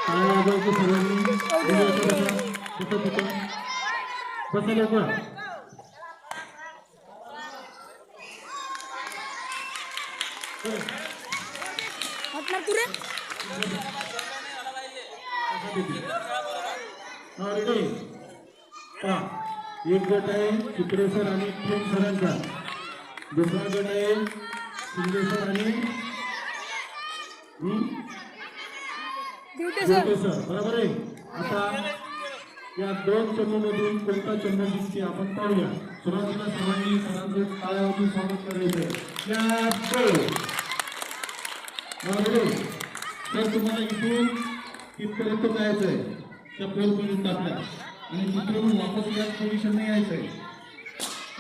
टाळ्या वाजवायची सर्वांनी. बसा लवकर. एक गट आहे चित्रेसर आणि प्रेम सरांचा. दुसरा गट आहे सिंगेसर आणि सर. बरोबर आहे. आता या दोन चमूमधून कोणता चमू दिसते आपण पाहूया. सुरुवातीला सर्वांनी सरांचं टाळ्यावरून स्वागत करायचं. तर तुम्हाला इथून इथपर्यंत जायचं आहे त्या पोलपर्यंत आपल्या आणि तिथून वापस या पोझिशनने यायचं आहे.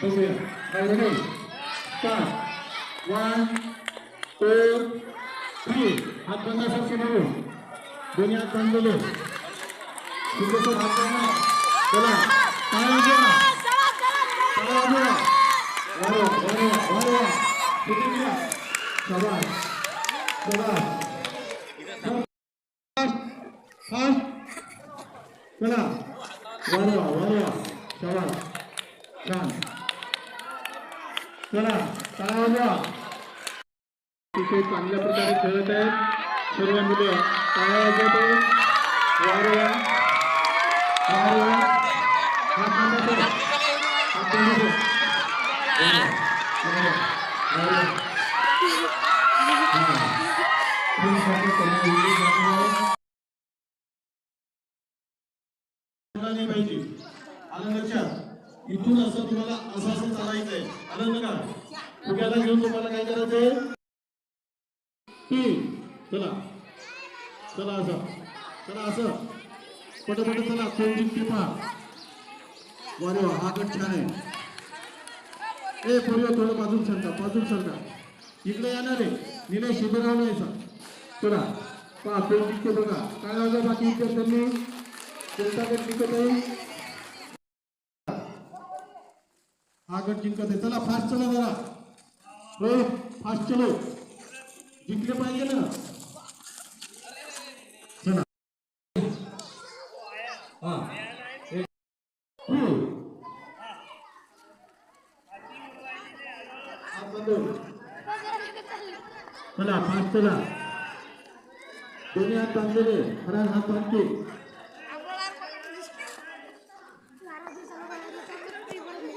बघूया. Ready start. 1 2 3. हात बंदासारखे मिळून दोन्ही हात बांधलेले. सुंदर हात बांधा. चला टाळ्या द्या. टाळ्या द्या. वारे शाबास शाबास. चला वारे शाबास छान. चला टाळ्या द्या. अतिशय चांगल्या प्रकारे खेळत आहेत सर्व मुलं. टाळ्या वाजवत आहेत. वारे पाहिजे. आलं लक्षात. इथून असं तुम्हाला असं चालायचंय. आलं का. फुग्याला घेऊन तुम्हाला काय करायचंय. चला चला असं. चला असं पटापट चला. कोण जिंकते पहा. वारे वा. हा गट छान आहे. पूर्व थोडं बाजून सरका. इकडे येणार आहे. निलय शिबिरावर यायचा. चला पहा कोण जिंकते बघा. काय वाजवा बाकी विद्यार्थ्यांनी. कोणता गट जिंकत आहे. हा गट जिंकत आहे. चला फास्ट चला जरा. फास्ट चलो. जिंकले पाहिजे ना. चला चला फास्ट चला. दोन्ही हात बांधलेले. खरा हात बांधतो.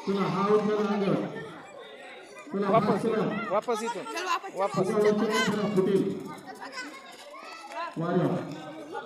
चला हा उठला गट. चला वापस इथून वापस फुटेल. वारे